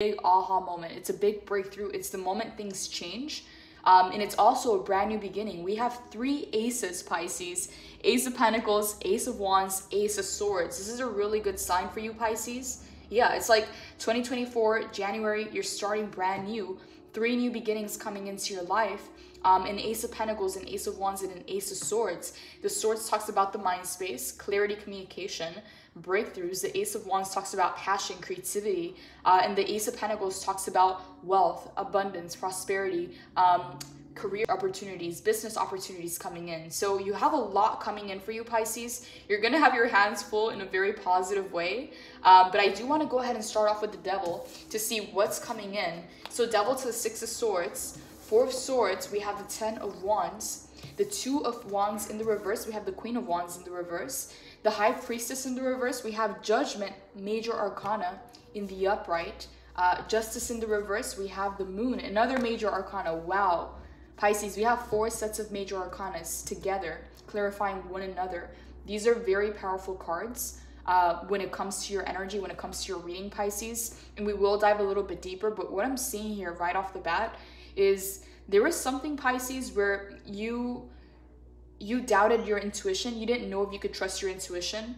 big aha moment. It's a big breakthrough. It's the moment things change. And it's also a brand new beginning. We have 3 aces, Pisces. Ace of Pentacles, Ace of Wands, Ace of Swords. This is a really good sign for you, Pisces. Yeah, it's like 2024, January, you're starting brand new. 3 new beginnings coming into your life. An Ace of Pentacles, an Ace of Wands, and an Ace of Swords. The Swords talks about the mind space, clarity, communication, breakthroughs. The Ace of Wands talks about passion, creativity, and the Ace of Pentacles talks about wealth, abundance, prosperity, career opportunities, business opportunities coming in. So you have a lot coming in for you, Pisces. You're gonna have your hands full in a very positive way, but I do want to go ahead and start off with the Devil to see what's coming in. So Devil to the 6 of Swords, 4 of Swords, we have the 10 of Wands, the 2 of Wands in the reverse, we have the Queen of Wands in the reverse, the High Priestess in the reverse, we have Judgment, Major Arcana in the upright, Justice in the reverse, we have the Moon, another Major Arcana. Wow, Pisces, we have 4 sets of Major Arcanas together, clarifying one another. These are very powerful cards when it comes to your energy, when it comes to your reading, Pisces, and we will dive a little bit deeper, but what I'm seeing here right off the bat is there was something, Pisces, where you doubted your intuition. You didn't know if you could trust your intuition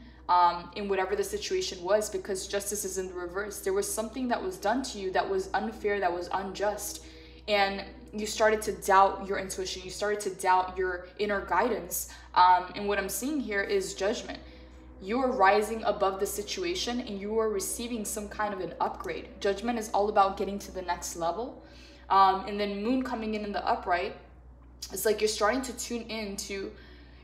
in whatever the situation was, because Justice is in the reverse. There was something that was done to you that was unfair, that was unjust, and you started to doubt your intuition. You started to doubt your inner guidance, and what I'm seeing here is Judgment. You are rising above the situation and you are receiving some kind of an upgrade. Judgment is all about getting to the next level. And then Moon coming in the upright, it's like you're starting to tune into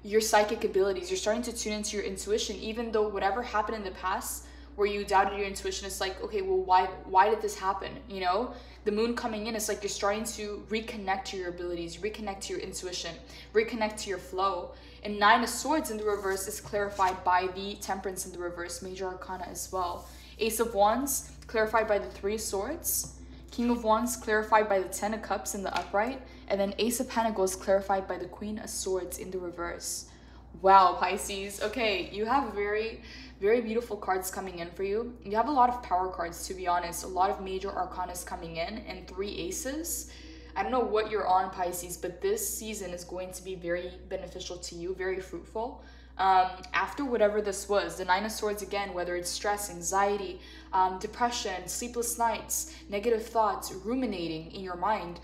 your psychic abilities. You're starting to tune into your intuition, even though whatever happened in the past where you doubted your intuition, it's like, okay, well, why did this happen? You know, the Moon coming in, it's like you're starting to reconnect to your abilities, reconnect to your intuition, reconnect to your flow. And 9 of Swords in the reverse is clarified by the Temperance in the reverse, Major Arcana as well. Ace of Wands clarified by the 3 of Swords. King of Wands clarified by the 10 of Cups in the upright, and then Ace of Pentacles clarified by the Queen of Swords in the reverse. Wow, Pisces. Okay, you have very, very beautiful cards coming in for you. You have a lot of power cards, to be honest. A lot of Major Arcanas coming in and 3 aces. I don't know what you're on, Pisces, but this season is going to be very beneficial to you, very fruitful. After whatever this was, the 9 of Swords again, whether it's stress, anxiety, depression, sleepless nights, negative thoughts, ruminating in your mind,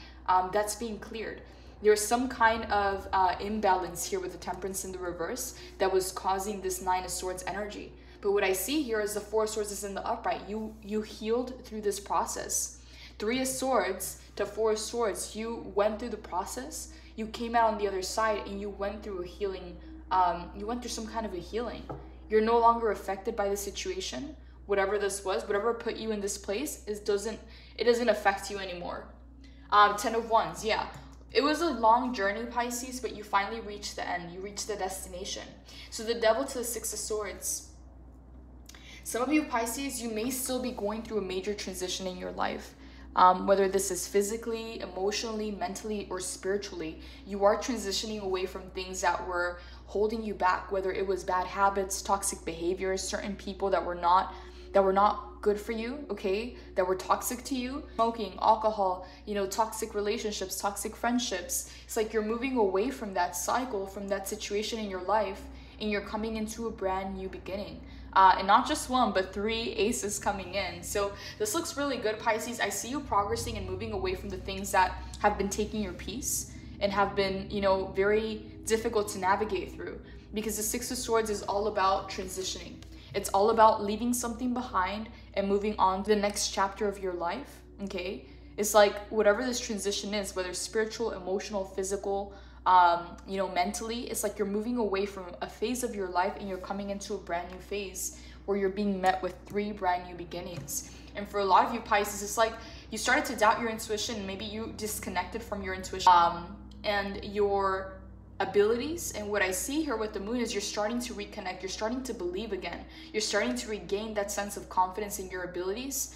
that's being cleared. There's some kind of imbalance here with the Temperance in the reverse that was causing this 9 of Swords energy. But what I see here is the 4 of Swords is in the upright. You healed through this process. 3 of Swords to 4 of Swords, you went through the process. You came out on the other side and you went through a healing. You went through some kind of a healing. You're no longer affected by the situation. Whatever this was, whatever put you in this place, it doesn't affect you anymore. 10 of Wands, yeah. It was a long journey, Pisces, but you finally reached the end. You reached the destination. So the Devil to the 6 of Swords. Some of you, Pisces, you may still be going through a major transition in your life. Whether this is physically, emotionally, mentally, or spiritually, you are transitioning away from things that were holding you back, whether it was bad habits, toxic behaviors, certain people that were not good for you, okay, that were toxic to you, smoking, alcohol, you know, toxic relationships, toxic friendships. It's like you're moving away from that cycle, from that situation in your life, and you're coming into a brand new beginning. And not just 1, but 3 aces coming in. So this looks really good, Pisces. I see you progressing and moving away from the things that have been taking your peace and have been, you know, very difficult to navigate through, because the 6 of Swords is all about transitioning. It's all about leaving something behind and moving on to the next chapter of your life, okay? It's like whatever this transition is, whether spiritual, emotional, physical, you know, mentally, it's like you're moving away from a phase of your life and you're coming into a brand new phase where you're being met with 3 brand new beginnings. And for a lot of you, Pisces, it's like you started to doubt your intuition. Maybe you disconnected from your intuition and your abilities. And what I see here with the Moon is you're starting to reconnect. You're starting to believe again. You're starting to regain that sense of confidence in your abilities,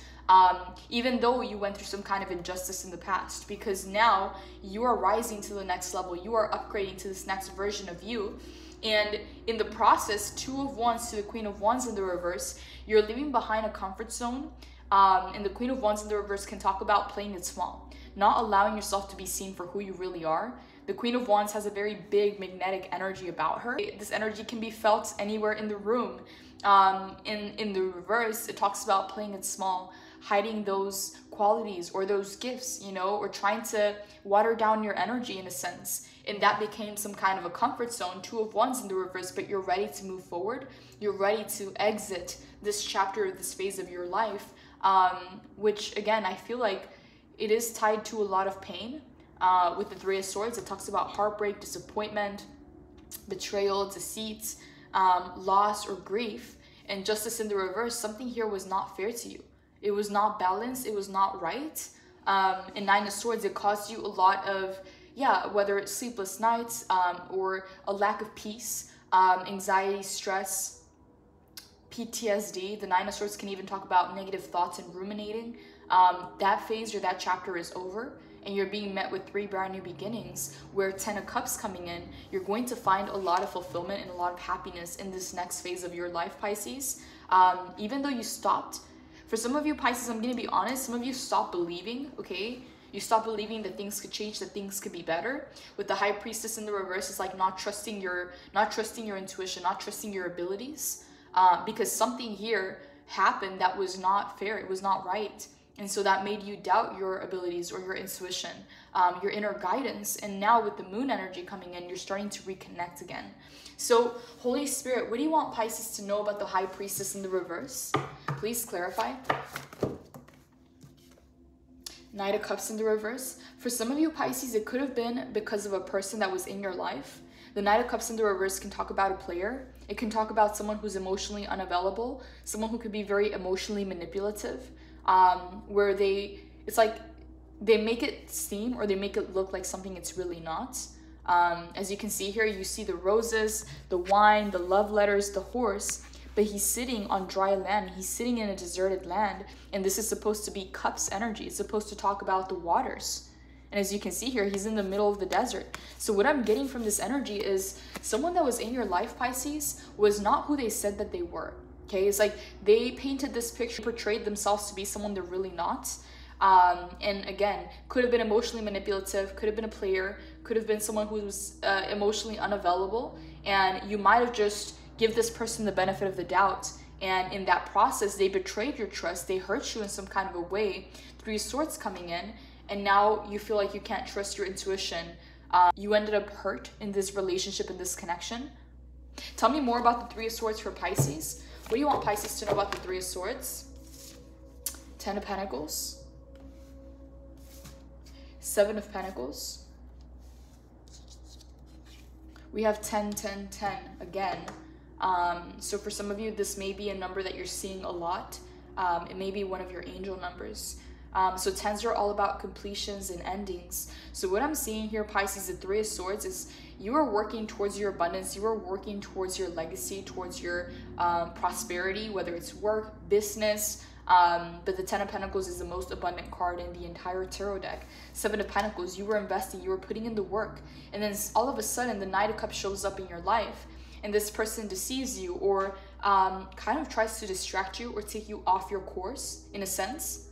even though you went through some kind of injustice in the past, because now you are rising to the next level. You are upgrading to this next version of you. And in the process, 2 of Wands to the Queen of Wands in the reverse, you're leaving behind a comfort zone. And the Queen of Wands in the reverse can talk about playing it small, not allowing yourself to be seen for who you really are. The Queen of Wands has a very big magnetic energy about her. This energy can be felt anywhere in the room. In the reverse, it talks about playing it small, hiding those qualities or those gifts, you know, or trying to water down your energy in a sense. And that became some kind of a comfort zone. Two of Wands in the reverse, but you're ready to move forward. You're ready to exit this chapter, this phase of your life, which again, I feel like it is tied to a lot of pain. With the Three of Swords, it talks about heartbreak, disappointment, betrayal, deceit, loss, or grief. And Justice in the reverse, something here was not fair to you. It was not balanced. It was not right. In Nine of Swords, it caused you a lot of, whether it's sleepless nights or a lack of peace, anxiety, stress, PTSD. The Nine of Swords can even talk about negative thoughts and ruminating. That phase or that chapter is over, and you're being met with 3 brand new beginnings, where 10 of Cups coming in. You're going to find a lot of fulfillment and a lot of happiness in this next phase of your life, Pisces. Even though you stopped, for some of you, Pisces, I'm going to be honest, some of you stopped believing, okay? You stopped believing that things could change, that things could be better. With the High Priestess in the reverse, it's like not trusting your intuition, not trusting your abilities, because something here happened that was not fair. It was not right. And so that made you doubt your abilities or your intuition, your inner guidance. And now with the Moon energy coming in, you're starting to reconnect again. So Holy Spirit, what do you want Pisces to know about the High Priestess in the reverse? Please clarify. Knight of Cups in the reverse. For some of you, Pisces, it could have been because of a person that was in your life. The Knight of Cups in the reverse can talk about a player. It can talk about someone who's emotionally unavailable, someone who could be very emotionally manipulative, where it's like they make it seem or they make it look like something it's really not. As you can see here, you see the roses, the wine, the love letters, the horse, but he's sitting on dry land. He's sitting in a deserted land, and this is supposed to be Cups energy. It's supposed to talk about the waters. And as you can see here, he's in the middle of the desert. So what I'm getting from this energy is someone that was in your life, Pisces, was not who they said that they were. Okay, it's like they painted this picture, portrayed themselves to be someone they're really not. And again, could have been emotionally manipulative, could have been a player, could have been someone who was emotionally unavailable. And you might have just give this person the benefit of the doubt. And in that process, they betrayed your trust. They hurt you in some kind of a way. Three of Swords coming in. And now you feel like you can't trust your intuition. You ended up hurt in this relationship, in this connection. Tell me more about the Three of Swords for Pisces. What do you want Pisces to know about the Three of Swords? 10 of Pentacles. 7 of Pentacles. We have 10, 10, 10 again. So for some of you, this may be a number that you're seeing a lot. It may be one of your angel numbers. So 10s are all about completions and endings. So what I'm seeing here, Pisces, the Three of Swords, is you are working towards your abundance. You are working towards your legacy, towards your prosperity, whether it's work, business. But the 10 of Pentacles is the most abundant card in the entire tarot deck. 7 of Pentacles, you were investing, you were putting in the work. And then all of a sudden, the Knight of Cups shows up in your life. And this person deceives you or kind of tries to distract you or take you off your course, in a sense.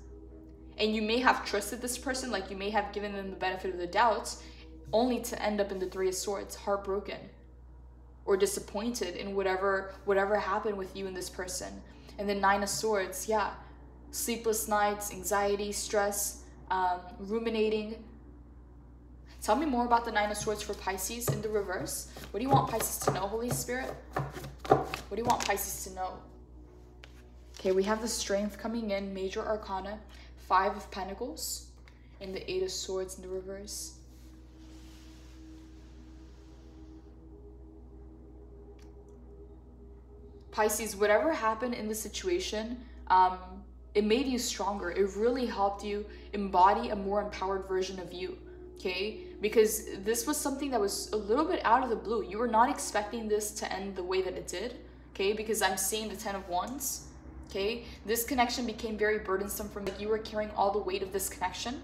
And you may have trusted this person, like you may have given them the benefit of the doubt, only to end up in the Three of Swords, heartbroken or disappointed in whatever happened with you and this person. And then 9 of Swords, sleepless nights, anxiety, stress, ruminating. Tell me more about the 9 of Swords for Pisces in the reverse. What do you want Pisces to know, Holy Spirit? What do you want Pisces to know? Okay, we have the Strength coming in, Major Arcana, 5 of Pentacles, and the 8 of Swords in the reverse. Pisces, whatever happened in the situation, it made you stronger. It really helped you embody a more empowered version of you, okay? Because this was something that was a little bit out of the blue. You were not expecting this to end the way that it did, okay? Because I'm seeing the 10 of Wands, okay? This connection became very burdensome for me. You were carrying all the weight of this connection,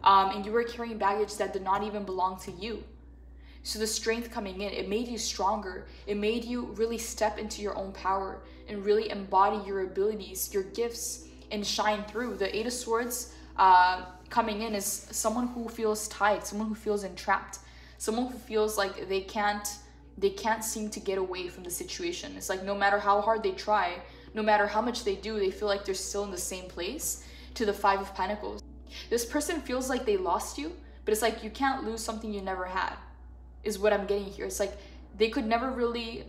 and you were carrying baggage that did not even belong to you. So the Strength coming in, it made you stronger. It made you really step into your own power and really embody your abilities, your gifts, and shine through. The Eight of Swords coming in is someone who feels tied, someone who feels entrapped, someone who feels like they can't seem to get away from the situation. It's like no matter how hard they try, no matter how much they do, they feel like they're still in the same place. To the Five of Pentacles. This person feels like they lost you, but it's like you can't lose something you never had, is what I'm getting here. It's like they could never really,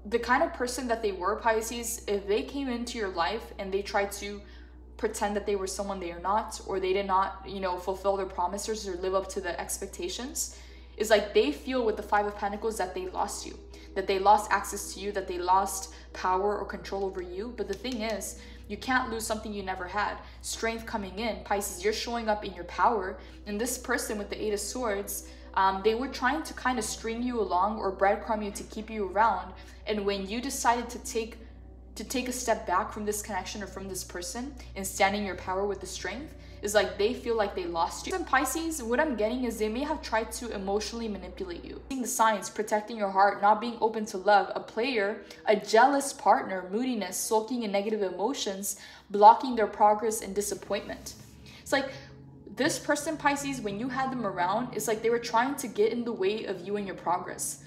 the kind of person that they were, Pisces, if they came into your life and they tried to pretend that they were someone they are not, or they did not, you know, fulfill their promises or live up to the expectations, is like they feel with the Five of Pentacles that they lost you, that they lost access to you, that they lost power or control over you. But the thing is, you can't lose something you never had. Strength coming in, Pisces, you're showing up in your power. And this person with the Eight of Swords, they were trying to kind of string you along or breadcrumb you to keep you around. And when you decided to take a step back from this connection or from this person and stand in your power with the strength, is like they feel like they lost you. And Pisces, what I'm getting is they may have tried to emotionally manipulate you. Seeing the signs, protecting your heart, not being open to love, a player, a jealous partner, moodiness, sulking in negative emotions, blocking their progress and disappointment. It's like this person, Pisces, when you had them around, it's like they were trying to get in the way of you and your progress.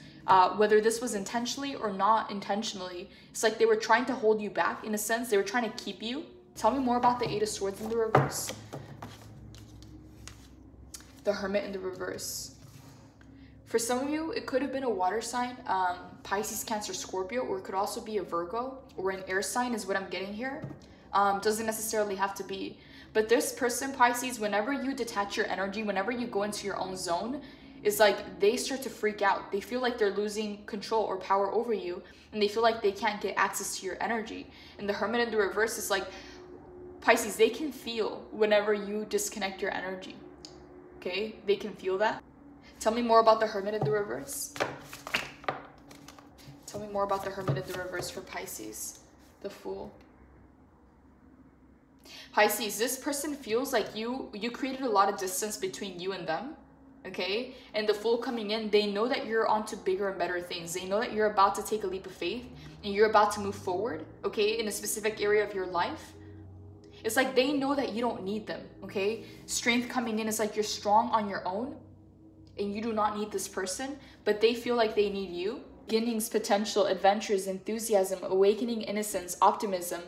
Whether this was intentionally or not intentionally, it's like they were trying to hold you back in a sense. They were trying to keep you. Tell me more about the Eight of Swords in the reverse. The Hermit in the reverse. For some of you, it could have been a water sign, Pisces, Cancer, Scorpio, or it could also be a Virgo or an air sign is what I'm getting here. Doesn't necessarily have to be. But this person, Pisces, whenever you detach your energy, whenever you go into your own zone, it's like they start to freak out. They feel like they're losing control or power over you, and they feel like they can't get access to your energy. And the Hermit in the reverse is like, Pisces, they can feel whenever you disconnect your energy. Okay, they can feel that. Tell me more about the Hermit in the reverse. Tell me more about the Hermit in the reverse for Pisces. The Fool. Pisces, this person feels like you created a lot of distance between you and them. Okay, and the Fool coming in, they know that you're onto bigger and better things. They know that you're about to take a leap of faith and you're about to move forward, okay, in a specific area of your life. It's like they know that you don't need them, okay? Strength coming in is like you're strong on your own and you do not need this person, but they feel like they need you. Beginnings, potential, adventures, enthusiasm, awakening, innocence, optimism.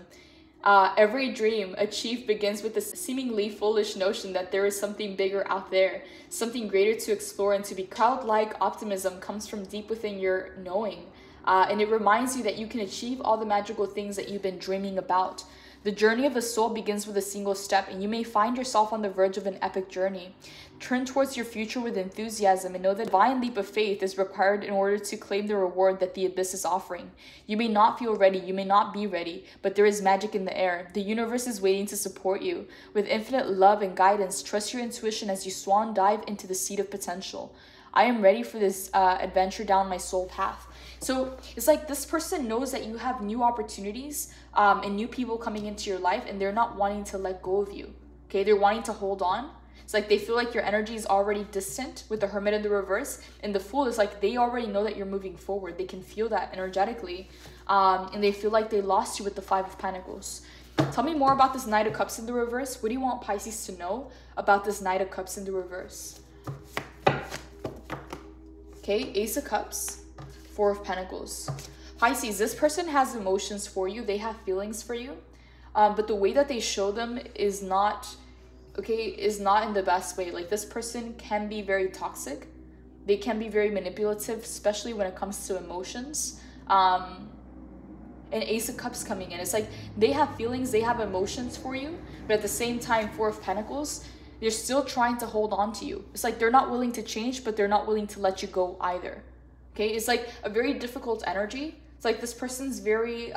Every dream achieved begins with this seemingly foolish notion that there is something bigger out there, something greater to explore and to be. Childlike optimism comes from deep within your knowing, and it reminds you that you can achieve all the magical things that you've been dreaming about. The journey of the soul begins with a single step, and you may find yourself on the verge of an epic journey. Turn towards your future with enthusiasm and know that a divine leap of faith is required in order to claim the reward that the abyss is offering. You may not feel ready, you may not be ready, but there is magic in the air. The universe is waiting to support you. With infinite love and guidance, trust your intuition as you swan dive into the seed of potential. I am ready for this adventure down my soul path. So it's like this person knows that you have new opportunities and new people coming into your life, and they're not wanting to let go of you. Okay, they're wanting to hold on. It's like they feel like your energy is already distant with the Hermit in the reverse, and the Fool is like they already know that you're moving forward. They can feel that energetically, and they feel like they lost you with the Five of Pentacles. Tell me more about this Knight of Cups in the reverse. What do you want Pisces to know about this Knight of Cups in the reverse? Okay, Ace of Cups, Four of Pentacles. Pisces, this person has emotions for you. They have feelings for you, but the way that they show them is not, okay, is not in the best way. Like this person can be very toxic. They can be very manipulative, especially when it comes to emotions. And Ace of Cups coming in. It's like they have feelings, they have emotions for you, but at the same time, Four of Pentacles, they're still trying to hold on to you. It's like they're not willing to change, but they're not willing to let you go either. Okay, it's like a very difficult energy. It's like this person's very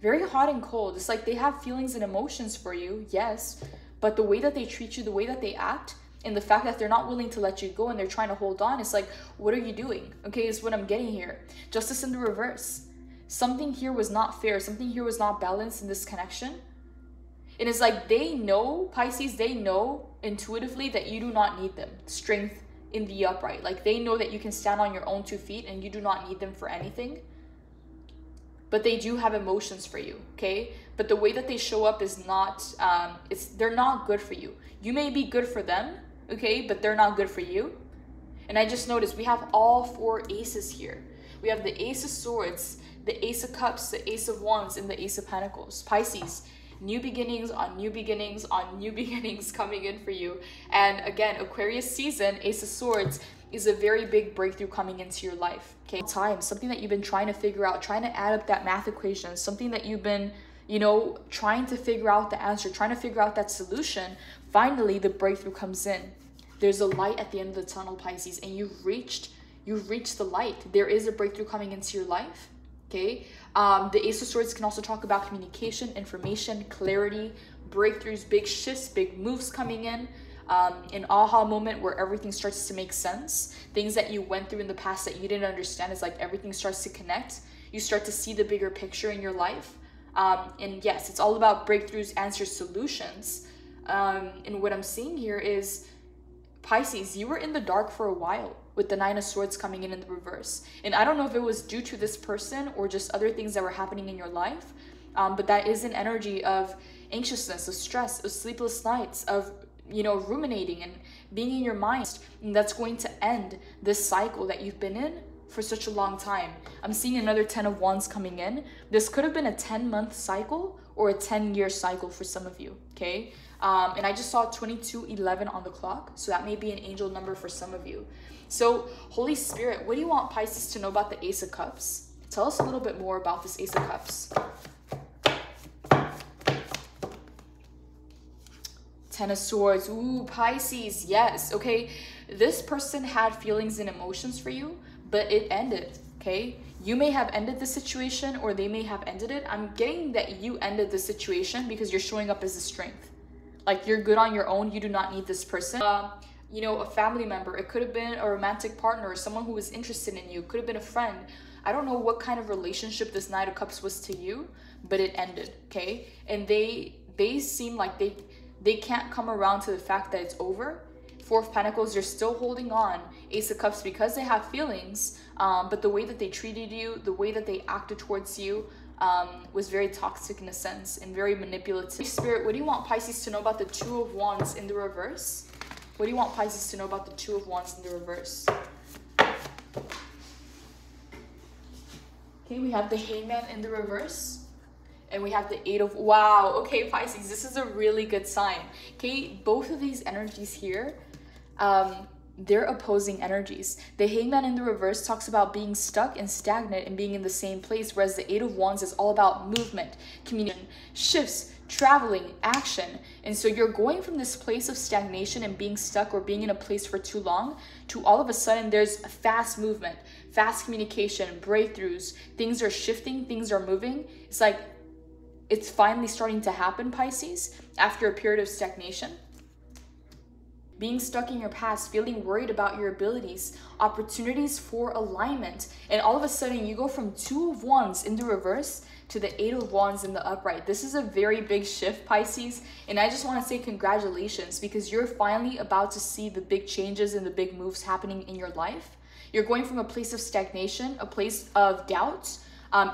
very hot and cold. It's like they have feelings and emotions for you, yes, but the way that they treat you, the way that they act, and the fact that they're not willing to let you go and they're trying to hold on, it's like, what are you doing? Okay, is what I'm getting here. Justice in the reverse. Something here was not fair. Something here was not balanced in this connection. And it's like they know, Pisces, they know intuitively that you do not need them. Strength in the upright. Like they know that you can stand on your own 2 feet and you do not need them for anything. but they do have emotions for you, okay? But the way that they show up is not, they're not good for you. You may be good for them, okay, but they're not good for you. And I just noticed we have all 4 aces here. We have the Ace of Swords, the Ace of Cups, the Ace of Wands, and the Ace of Pentacles. Pisces, new beginnings on new beginnings on new beginnings coming in for you. And again, Aquarius season, Ace of Swords, is a very big breakthrough coming into your life, okay? Something that you've been trying to figure out, trying to add up that math equation, something that you've been, you know, trying to figure out the answer, trying to figure out that solution. Finally, the breakthrough comes in. There's a light at the end of the tunnel, Pisces, and you've reached the light. There is a breakthrough coming into your life, okay? The Ace of Swords can also talk about communication, information, clarity, breakthroughs, big shifts, big moves coming in. An aha moment where everything starts to make sense. Things that you went through in the past that you didn't understand, is like everything starts to connect. You start to see the bigger picture in your life. And yes, it's all about breakthroughs, answers, solutions. And what I'm seeing here is, Pisces, you were in the dark for a while with the Nine of Swords coming in the reverse. And I don't know if it was due to this person or just other things that were happening in your life. But that is an energy of anxiousness, of stress, of sleepless nights, of, you know, ruminating and being in your mind. And that's going to end this cycle that you've been in for such a long time. I'm seeing another 10 of Wands coming in. This could have been a 10-month cycle or a 10-year cycle for some of you, okay? And I just saw 2211 on the clock, so that may be an angel number for some of you. So, Holy Spirit, what do you want Pisces to know about the Ace of Cups? Tell us a little bit more about this Ace of Cups. 10 of Swords. Ooh, Pisces, yes, okay? This person had feelings and emotions for you, but it ended, okay? You may have ended the situation or they may have ended it. I'm getting that you ended the situation because you're showing up as a strength. Like, you're good on your own. You do not need this person. You know, a family member. It could have been a romantic partner or someone who was interested in you. It could have been a friend. I don't know what kind of relationship this Knight of Cups was to you, but it ended, okay? And they seem like they can't come around to the fact that it's over. 4 of Pentacles, you're still holding on. Ace of Cups, because they have feelings, but the way that they treated you, the way that they acted towards you, was very toxic in a sense and very manipulative. Spirit, what do you want Pisces to know about the 2 of Wands in the reverse? What do you want Pisces to know about the 2 of Wands in the reverse? Okay, we have the Hangman in the reverse. And we have the 8 of... Wow, okay, Pisces, this is a really good sign. Okay, both of these energies here, they're opposing energies. The Hangman in the reverse talks about being stuck and stagnant and being in the same place, whereas the 8 of Wands is all about movement, communication, shifts, traveling, action. And so you're going from this place of stagnation and being stuck or being in a place for too long to all of a sudden there's fast movement, fast communication, breakthroughs. Things are shifting, things are moving. It's like it's finally starting to happen, Pisces, after a period of stagnation. Being stuck in your past, feeling worried about your abilities, opportunities for alignment. And all of a sudden you go from 2 of Wands in the reverse to the 8 of Wands in the upright. This is a very big shift, Pisces. And I just want to say congratulations, because you're finally about to see the big changes and the big moves happening in your life. You're going from a place of stagnation, a place of doubt,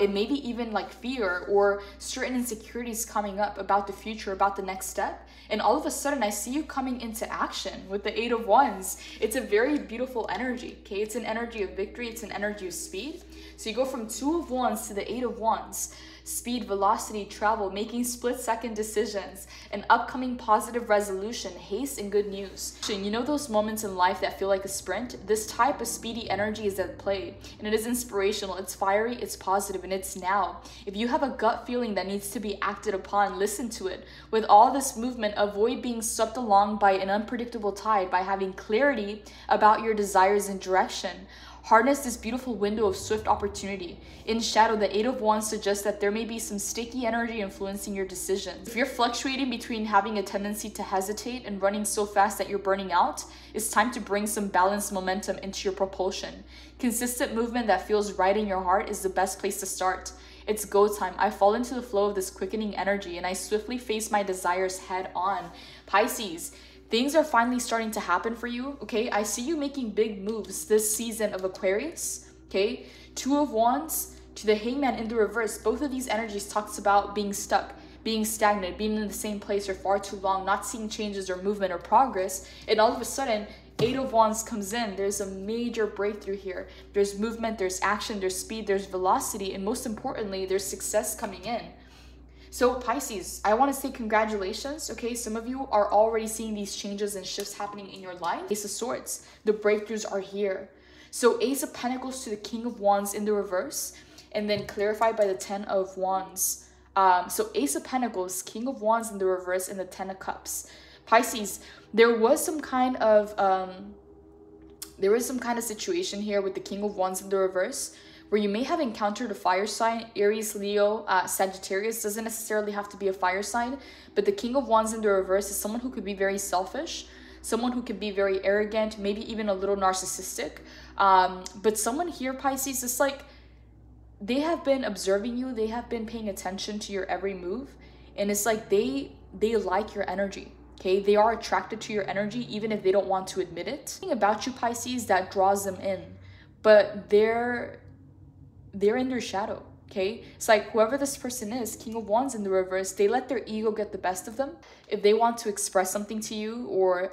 it may be even like fear or certain insecurities coming up about the future, about the next step. And all of a sudden, I see you coming into action with the 8 of Wands. It's a very beautiful energy, okay? It's an energy of victory. It's an energy of speed. So you go from 2 of Wands to the 8 of Wands. Speed, velocity, travel, making split-second decisions, an upcoming positive resolution, haste, and good news. You know those moments in life that feel like a sprint? This type of speedy energy is at play, and it is inspirational, it's fiery, it's positive, and it's now. If you have a gut feeling that needs to be acted upon, listen to it. With all this movement, avoid being swept along by an unpredictable tide by having clarity about your desires and direction. Harness this beautiful window of swift opportunity. In shadow, the 8 of Wands suggests that there may be some sticky energy influencing your decisions. If you're fluctuating between having a tendency to hesitate and running so fast that you're burning out, it's time to bring some balanced momentum into your propulsion. Consistent movement that feels right in your heart is the best place to start. It's go time. I fall into the flow of this quickening energy and I swiftly face my desires head on. Pisces, things are finally starting to happen for you, okay? I see you making big moves this season of Aquarius, okay? 2 of Wands, to the Hangman in the reverse, both of these energies talks about being stuck, being stagnant, being in the same place for far too long, not seeing changes or movement or progress. And all of a sudden, Eight of Wands comes in. There's a major breakthrough here. There's movement, there's action, there's speed, there's velocity, and most importantly, there's success coming in. So Pisces, I want to say congratulations, okay? Some of you are already seeing these changes and shifts happening in your life. Ace of Swords, the breakthroughs are here. So Ace of Pentacles to the King of Wands in the reverse, and then clarified by the 10 of Wands. So Ace of Pentacles, King of Wands in the reverse, and the 10 of Cups. Pisces, there was some kind of situation here with the King of Wands in the reverse, where you may have encountered a fire sign. Aries, Leo, Sagittarius doesn't necessarily have to be a fire sign, but the King of Wands in the reverse is someone who could be very selfish, someone who could be very arrogant, maybe even a little narcissistic. But someone here, Pisces, it's like they have been observing you, they have been paying attention to your every move, and it's like they like your energy. Okay, they are attracted to your energy even if they don't want to admit it. Something about you, Pisces, that draws them in, but they're in their shadow. Okay, it's like whoever this person is, King of Wands in the reverse, they let their ego get the best of them. If they want to express something to you, or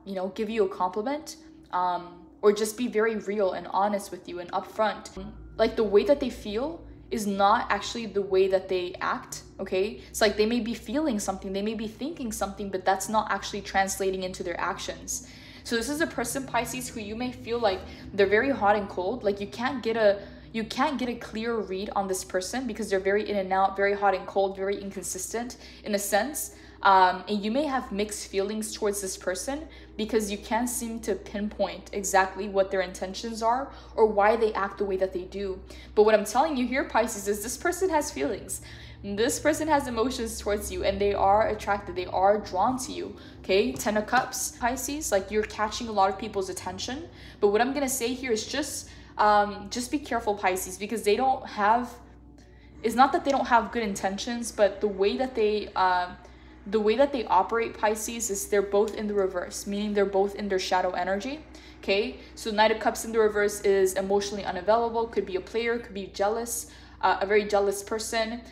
you know, give you a compliment, or just be very real and honest with you and upfront, like the way that they feel is not actually the way that they act. Okay, it's like they may be feeling something, they may be thinking something, but that's not actually translating into their actions. So this is a person, Pisces, who you may feel like they're very hot and cold. Like you can't get a clear read on this person because they're very in and out, very hot and cold, very inconsistent in a sense. And you may have mixed feelings towards this person because you can't seem to pinpoint exactly what their intentions are or why they act the way that they do. But what I'm telling you here, Pisces, is this person has feelings. This person has emotions towards you, and they are attracted, they are drawn to you. Okay, 10 of Cups, Pisces, like you're catching a lot of people's attention. But what I'm gonna say here is just be careful, Pisces, because they don't have, it's not that they don't have good intentions, but the way that they operate, Pisces, is they're both in the reverse, meaning they're both in their shadow energy. Okay, so Knight of Cups in the reverse is emotionally unavailable, could be a player, could be jealous, a very jealous person,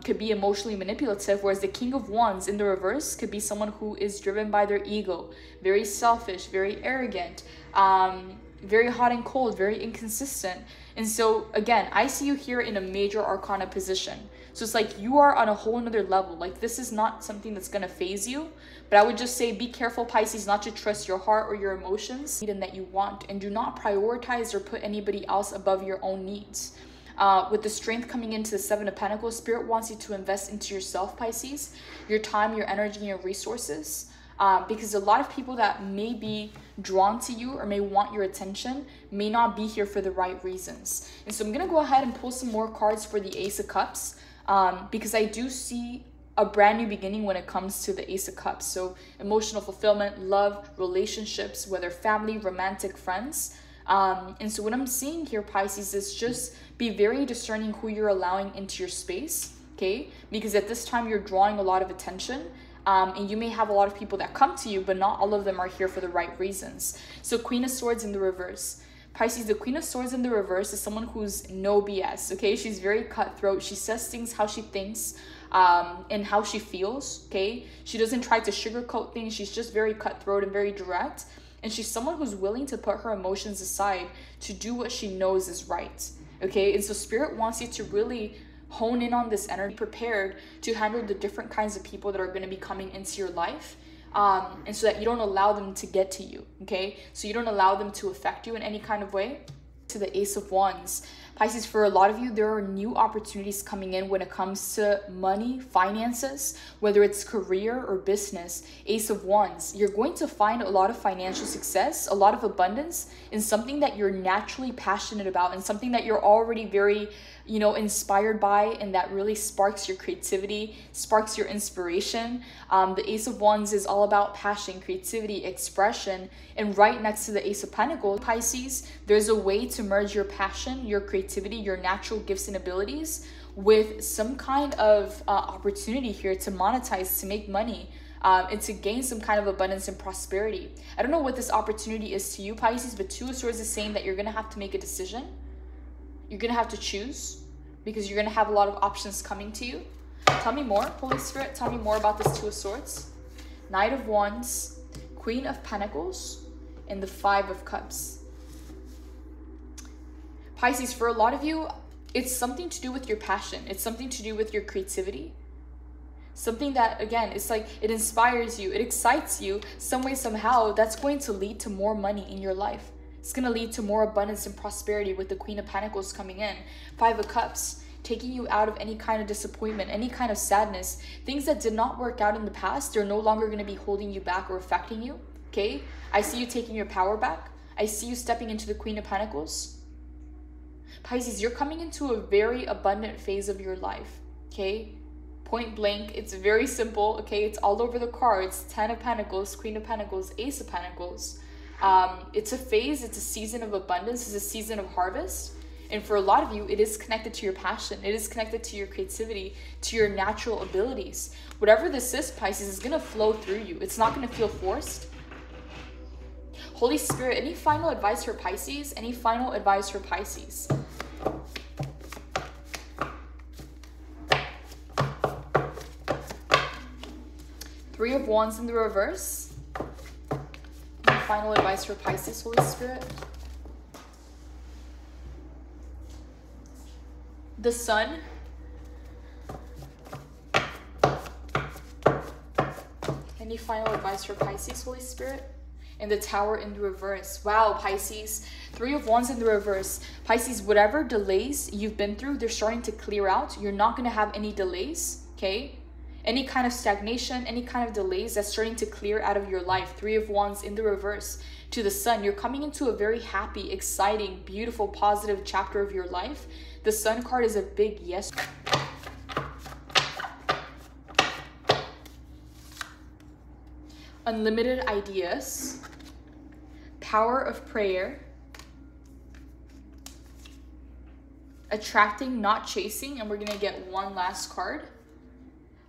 could be emotionally manipulative, whereas the King of Wands in the reverse could be someone who is driven by their ego, very selfish, very arrogant, very hot and cold, very inconsistent. And so again, I see you here in a major arcana position. So it's like you are on a whole nother level. Like this is not something that's going to phase you, but I would just say be careful, Pisces, not to trust your heart or your emotions and that you want, and do not prioritize or put anybody else above your own needs. With the strength coming into the 7 of Pentacles, Spirit wants you to invest into yourself, Pisces, your time, your energy, and your resources. Because a lot of people that may be drawn to you or may want your attention may not be here for the right reasons. And so I'm going to go ahead and pull some more cards for the Ace of Cups, because I do see a brand new beginning when it comes to the Ace of Cups. So emotional fulfillment, love, relationships, whether family, romantic, friends. And so what I'm seeing here, Pisces, is just be very discerning who you're allowing into your space, okay? Because at this time, you're drawing a lot of attention. And you may have a lot of people that come to you, but not all of them are here for the right reasons. So Queen of Swords in the reverse. Pisces, the Queen of Swords in the reverse is someone who's no BS, okay? She's very cutthroat. She says things how she thinks, and how she feels, okay? She doesn't try to sugarcoat things. She's just very cutthroat and very direct. And she's someone who's willing to put her emotions aside to do what she knows is right, okay? And so Spirit wants you to really hone in on this energy, prepared to handle the different kinds of people that are going to be coming into your life, and so that you don't allow them to get to you, okay? So you don't allow them to affect you in any kind of way. To the Ace of Wands. Pisces, for a lot of you, there are new opportunities coming in when it comes to money, finances, whether it's career or business. Ace of Wands, you're going to find a lot of financial success, a lot of abundance in something that you're naturally passionate about, and something that you're already very, you know, inspired by, and that really sparks your creativity, sparks your inspiration. The Ace of Wands is all about passion, creativity, expression, and right next to the Ace of Pentacles, Pisces, there's a way to merge your passion, your creativity, your natural gifts and abilities with some kind of opportunity here to monetize, to make money, and to gain some kind of abundance and prosperity. I don't know what this opportunity is to you, Pisces, but 2 of Swords is saying that you're going to have to make a decision. You're going to have to choose. because you're going to have a lot of options coming to you. Tell me more, Holy Spirit. Tell me more about this Two of Swords, Knight of Wands, Queen of Pentacles, and the Five of Cups. Pisces, for a lot of you, it's something to do with your passion. It's something to do with your creativity. Something that, again, it's like it inspires you, it excites you some way, somehow. That's going to lead to more money in your life. It's going to lead to more abundance and prosperity with the Queen of Pentacles coming in. Five of Cups, taking you out of any kind of disappointment, any kind of sadness. Things that did not work out in the past, they're no longer going to be holding you back or affecting you, okay? I see you taking your power back. I see you stepping into the Queen of Pentacles. Pisces, you're coming into a very abundant phase of your life, okay? Point blank, it's very simple, okay? It's all over the cards. 10 of Pentacles, Queen of Pentacles, Ace of Pentacles. It's a phase, it's a season of abundance, it's a season of harvest. And for a lot of you, it is connected to your passion. It is connected to your creativity, to your natural abilities. Whatever this is, Pisces, is going to flow through you. It's not going to feel forced. Holy Spirit, any final advice for Pisces? Any final advice for Pisces? Three of Wands in the reverse. Any final advice for Pisces, Holy Spirit? The Sun. Any final advice for Pisces, Holy Spirit? And the Tower in the reverse. Wow, Pisces. Three of Wands in the reverse. Pisces, whatever delays you've been through, they're starting to clear out. You're not going to have any delays, okay? Any kind of stagnation, any kind of delays, that's starting to clear out of your life. Three of Wands in the reverse to the Sun. You're coming into a very happy, exciting, beautiful, positive chapter of your life. The Sun card is a big yes. Unlimited ideas. Power of prayer. Attracting, not chasing. And we're going to get one last card.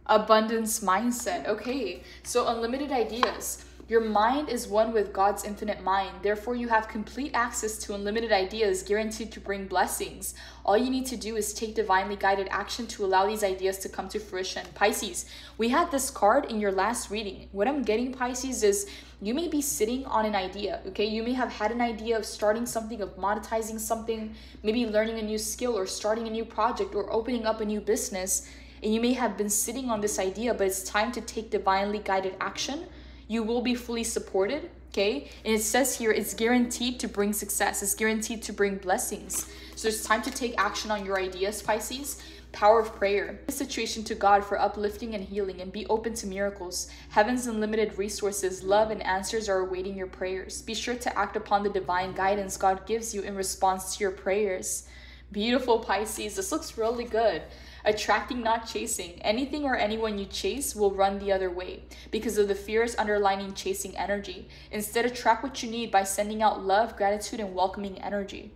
Abundance mindset. Okay, so unlimited ideas. Your mind is one with God's infinite mind. Therefore, you have complete access to unlimited ideas guaranteed to bring blessings. All you need to do is take divinely guided action to allow these ideas to come to fruition. Pisces, we had this card in your last reading. What I'm getting, Pisces, is you may be sitting on an idea, okay? You may have had an idea of starting something, of monetizing something, maybe learning a new skill or starting a new project or opening up a new business. And you may have been sitting on this idea, but it's time to take divinely guided action. You will be fully supported, okay? And it says here, it's guaranteed to bring success. It's guaranteed to bring blessings. So it's time to take action on your ideas, Pisces. Power of prayer. The situation to God for uplifting and healing, and be open to miracles. Heaven's unlimited resources, love, and answers are awaiting your prayers. Be sure to act upon the divine guidance God gives you in response to your prayers. Beautiful, Pisces. This looks really good. Attracting, not chasing. Anything or anyone you chase will run the other way because of the fears underlining chasing energy. Instead, attract what you need by sending out love, gratitude, and welcoming energy.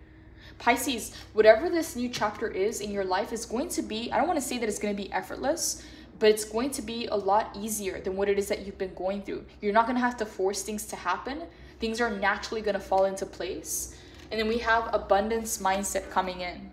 Pisces, whatever this new chapter is in your life is going to be, I don't want to say that it's going to be effortless, but it's going to be a lot easier than what it is that you've been going through. You're not going to have to force things to happen. Things are naturally going to fall into place. And then we have abundance mindset coming in.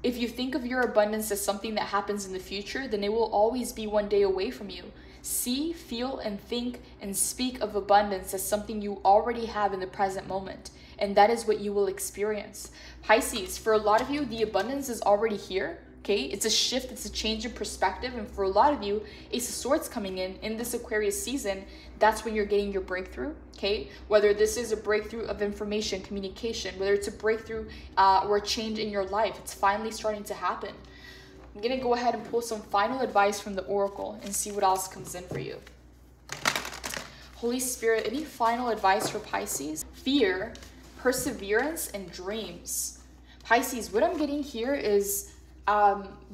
If you think of your abundance as something that happens in the future, then it will always be one day away from you. See, feel, and think and speak of abundance as something you already have in the present moment. And that is what you will experience. Pisces, for a lot of you, the abundance is already here. Okay, it's a shift, it's a change in perspective. And for a lot of you, Ace of Swords coming in this Aquarius season, that's when you're getting your breakthrough. Okay, whether this is a breakthrough of information, communication, whether it's a breakthrough or a change in your life, it's finally starting to happen. I'm gonna go ahead and pull some final advice from the Oracle and see what else comes in for you. Holy Spirit, any final advice for Pisces? Fear, perseverance, and dreams. Pisces, what I'm getting here is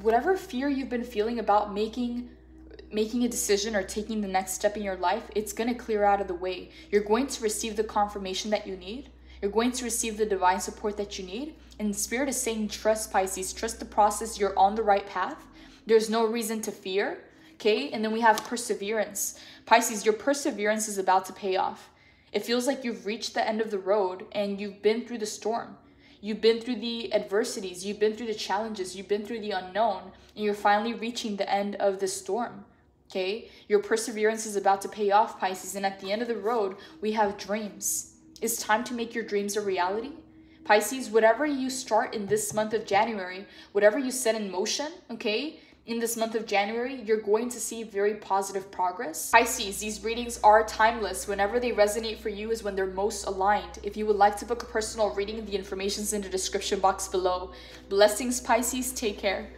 whatever fear you've been feeling about making a decision or taking the next step in your life, it's going to clear out of the way. You're going to receive the confirmation that you need. You're going to receive the divine support that you need. And Spirit is saying, trust, Pisces, trust the process. You're on the right path. There's no reason to fear. Okay, and then we have perseverance. Pisces, your perseverance is about to pay off. It feels like you've reached the end of the road and you've been through the storm. You've been through the adversities, you've been through the challenges, you've been through the unknown, and you're finally reaching the end of the storm. Okay, your perseverance is about to pay off, Pisces, and at the end of the road, we have dreams. It's time to make your dreams a reality. Pisces, whatever you start in this month of January, whatever you set in motion, okay, in this month of January, you're going to see very positive progress. Pisces, these readings are timeless. Whenever they resonate for you is when they're most aligned. If you would like to book a personal reading, the information's in the description box below. Blessings, Pisces. Take care.